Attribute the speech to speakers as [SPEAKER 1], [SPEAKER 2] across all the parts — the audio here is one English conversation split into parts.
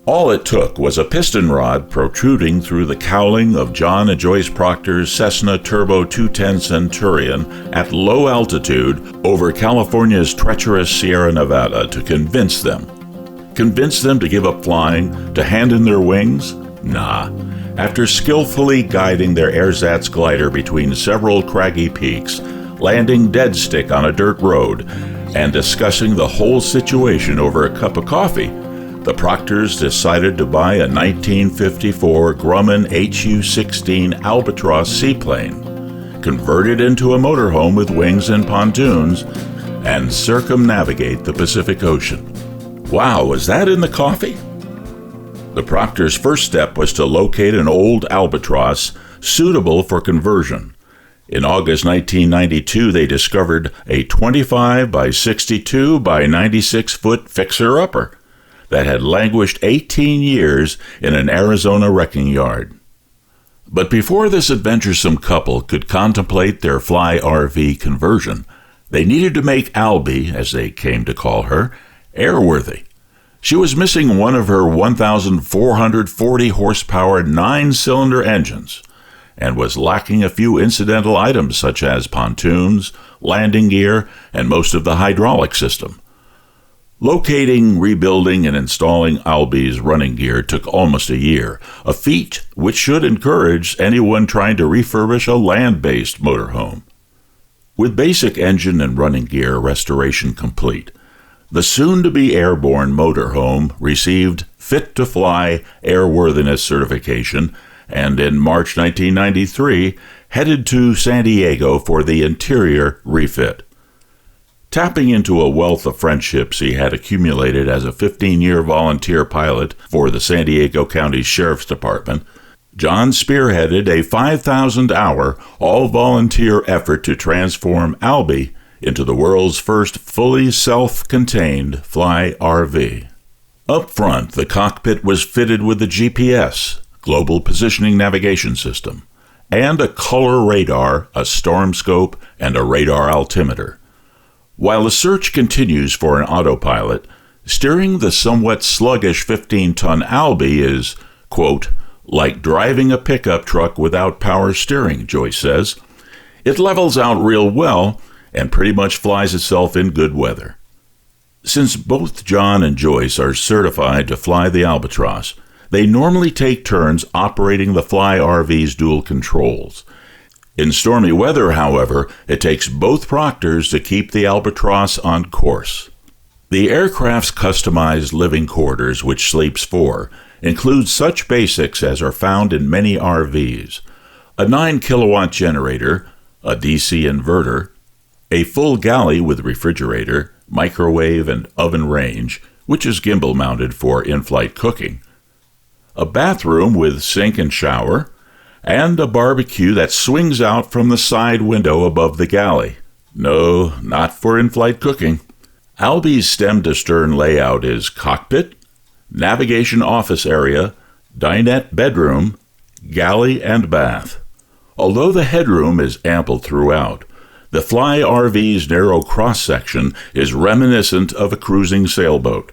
[SPEAKER 1] All it took was a piston rod protruding through the cowling of John and Joyce Proctor's Cessna Turbo 210 Centurion at low altitude over California's treacherous Sierra Nevada to convince them. Convince them to give up flying, to hand in their wings? Nah. After skillfully guiding their ersatz glider between several craggy peaks, landing dead stick on a dirt road, and discussing the whole situation over a cup of coffee, the Proctors decided to buy a 1954 Grumman HU-16 Albatross seaplane, convert it into a motorhome with wings and pontoons, and circumnavigate the Pacific Ocean. Wow, was that in the coffee? The Proctors' first step was to locate an old Albatross suitable for conversion. In August 1992, they discovered a 25 by 62 by 96 foot fixer-upper that had languished 18 years in an Arizona wrecking yard. But before this adventuresome couple could contemplate their fly RV conversion, they needed to make Alby, as they came to call her, airworthy. She was missing one of her 1,440 horsepower 9-cylinder engines and was lacking a few incidental items such as pontoons, landing gear, and most of the hydraulic system. Locating, rebuilding, and installing Alby's running gear took almost a year, a feat which should encourage anyone trying to refurbish a land-based motorhome. With basic engine and running gear restoration complete, the soon-to-be airborne motorhome received Fit-to-Fly airworthiness certification and in March 1993 headed to San Diego for the interior refit. Tapping into a wealth of friendships he had accumulated as a 15-year volunteer pilot for the San Diego County Sheriff's Department, John spearheaded a 5,000-hour all-volunteer effort to transform Alby into the world's first fully self-contained fly RV. Up front, the cockpit was fitted with the GPS, Global Positioning Navigation System, and a color radar, a storm scope, and a radar altimeter. While the search continues for an autopilot, steering the somewhat sluggish 15-ton Alby is, quote, like driving a pickup truck without power steering, Joyce says. It levels out real well and pretty much flies itself in good weather. Since both John and Joyce are certified to fly the Albatross, they normally take turns operating the Fly RV's dual controls. In stormy weather, however, it takes both Proctors to keep the Albatross on course. The aircraft's customized living quarters, which sleeps 4, include such basics as are found in many RVs: a 9-kilowatt generator, a DC inverter, a full galley with refrigerator, microwave, and oven range, which is gimbal-mounted for in-flight cooking, a bathroom with sink and shower, and a barbecue that swings out from the side window above the galley. No, not for in-flight cooking. Alby's stem-to-stern layout is cockpit, navigation office area, dinette bedroom, galley, and bath. Although the headroom is ample throughout, the Fly RV's narrow cross-section is reminiscent of a cruising sailboat.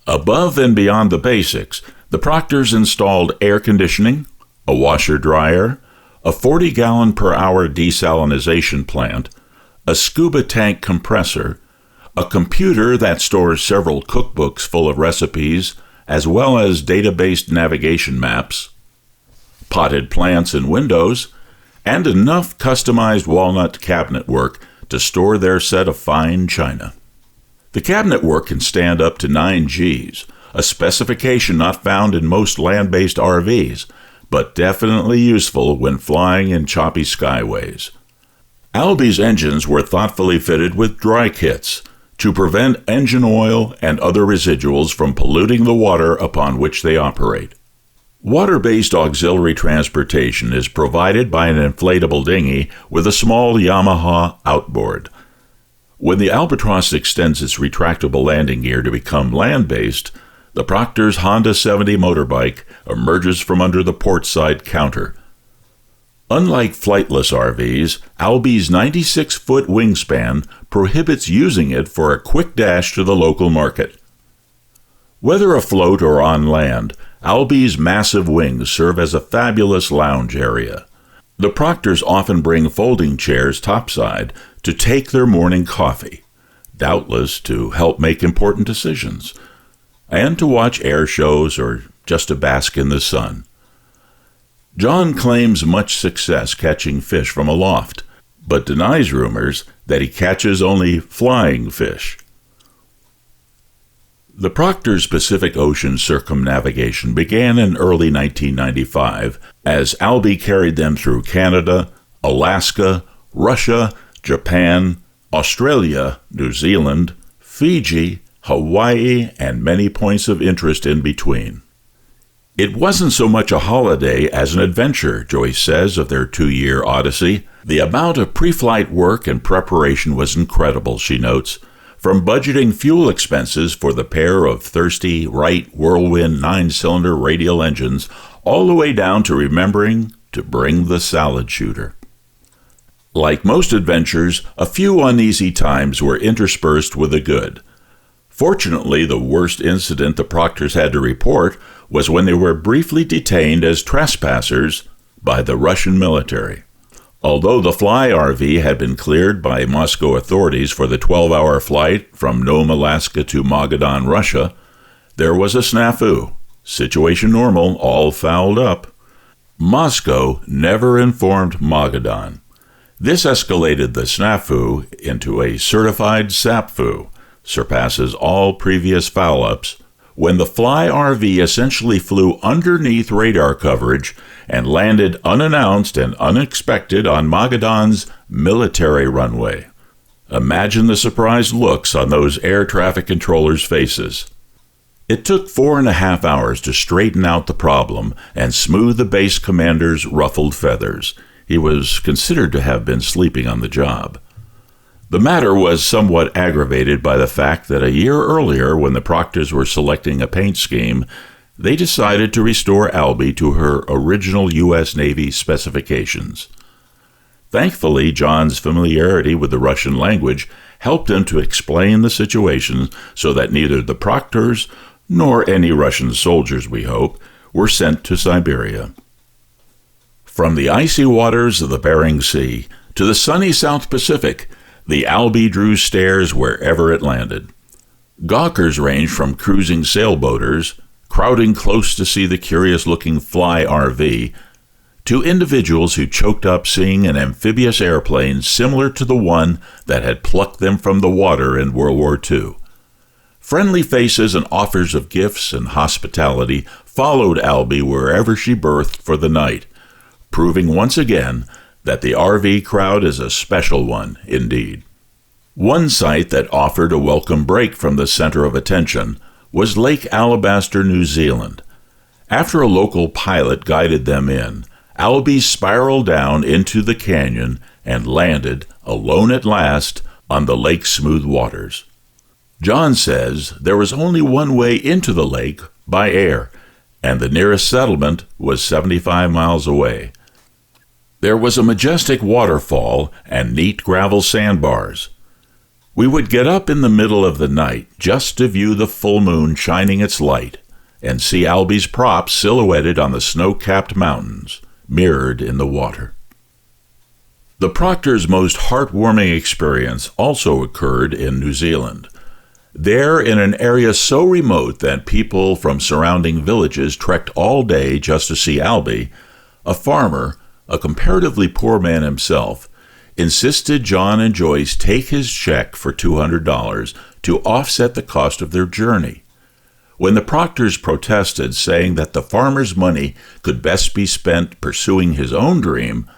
[SPEAKER 1] Above and beyond the basics, the Proctors installed air conditioning, a washer-dryer, a 40-gallon-per-hour desalinization plant, a scuba tank compressor, a computer that stores several cookbooks full of recipes, as well as data-based navigation maps, potted plants and windows, and enough customized walnut cabinet work to store their set of fine china. The cabinet work can stand up to 9 Gs, a specification not found in most land-based RVs, but definitely useful when flying in choppy skyways. Alby's engines were thoughtfully fitted with dry kits to prevent engine oil and other residuals from polluting the water upon which they operate. Water-based auxiliary transportation is provided by an inflatable dinghy with a small Yamaha outboard. When the Albatross extends its retractable landing gear to become land-based, the Proctor's Honda 70 motorbike emerges from under the port side counter. Unlike flightless RVs, Alby's 96-foot wingspan prohibits using it for a quick dash to the local market. Whether afloat or on land, Alby's massive wings serve as a fabulous lounge area. The Proctors often bring folding chairs topside to take their morning coffee, doubtless to help make important decisions, and to watch air shows or just to bask in the sun. John claims much success catching fish from aloft, but denies rumors that he catches only flying fish. The Proctor's Pacific Ocean circumnavigation began in early 1995 as Alby carried them through Canada, Alaska, Russia, Japan, Australia, New Zealand, Fiji, Hawaii, and many points of interest in between. It wasn't so much a holiday as an adventure, Joyce says of their 2-year odyssey. The amount of pre-flight work and preparation was incredible, she notes. From budgeting fuel expenses for the pair of thirsty Wright Whirlwind 9-cylinder radial engines, all the way down to remembering to bring the salad shooter. Like most adventures, a few uneasy times were interspersed with the good. Fortunately, the worst incident the Proctors had to report was when they were briefly detained as trespassers by the Russian military. Although the Fly RV had been cleared by Moscow authorities for the 12-hour flight from Nome, Alaska to Magadan, Russia, there was a snafu. Situation normal, all fouled up. Moscow never informed Magadan. This escalated the snafu into a certified sapfu, surpasses all previous foul-ups, when the Fly RV essentially flew underneath radar coverage and landed unannounced and unexpected on Magadan's military runway. Imagine the surprised looks on those air traffic controllers' faces. It took 4.5 hours to straighten out the problem and smooth the base commander's ruffled feathers. He was considered to have been sleeping on the job. The matter was somewhat aggravated by the fact that a year earlier, when the Proctors were selecting a paint scheme, they decided to restore Alby to her original U.S. Navy specifications. Thankfully, John's familiarity with the Russian language helped him to explain the situation so that neither the Proctors, nor any Russian soldiers, we hope, were sent to Siberia. From the icy waters of the Bering Sea to the sunny South Pacific, the Alby drew stares wherever it landed. Gawkers ranged from cruising sailboaters, crowding close to see the curious-looking Fly RV, to individuals who choked up seeing an amphibious airplane similar to the one that had plucked them from the water in World War II. Friendly faces and offers of gifts and hospitality followed Alby wherever she berthed for the night, proving once again that the RV crowd is a special one indeed. One site that offered a welcome break from the center of attention was Lake Alabaster, New Zealand. After a local pilot guided them in, Alby spiraled down into the canyon and landed, alone at last, on the lake's smooth waters. John says there was only one way into the lake, by air, and the nearest settlement was 75 miles away. There was a majestic waterfall and neat gravel sandbars. We would get up in the middle of the night just to view the full moon shining its light and see Alby's props silhouetted on the snow-capped mountains, mirrored in the water. The Proctor's most heartwarming experience also occurred in New Zealand. There, in an area so remote that people from surrounding villages trekked all day just to see Alby, a farmer, a comparatively poor man himself, insisted John and Joyce take his check for $200 to offset the cost of their journey. When the Proctors protested, saying that the farmer's money could best be spent pursuing his own dream,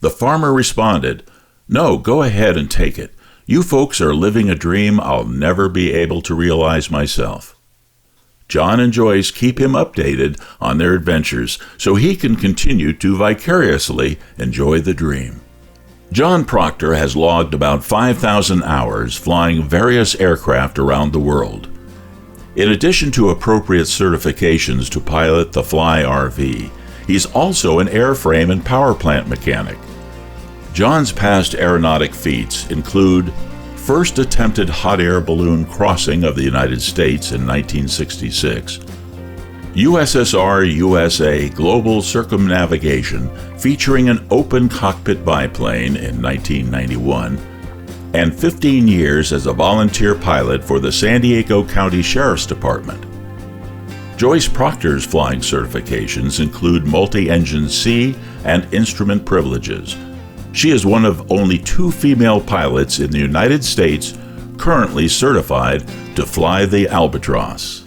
[SPEAKER 1] the farmer responded, "No, go ahead and take it. You folks are living a dream I'll never be able to realize myself." John and Joyce keep him updated on their adventures so he can continue to vicariously enjoy the dream. John Proctor has logged about 5,000 hours flying various aircraft around the world. In addition to appropriate certifications to pilot the Fly RV, he's also an airframe and power plant mechanic. John's past aeronautic feats include first attempted hot air balloon crossing of the United States in 1966. USSR USA Global Circumnavigation, featuring an open cockpit biplane in 1991, and 15 years as a volunteer pilot for the San Diego County Sheriff's Department. Joyce Proctor's flying certifications include multi-engine sea and instrument privileges. She is one of only 2 female pilots in the United States currently certified to fly the Albatross.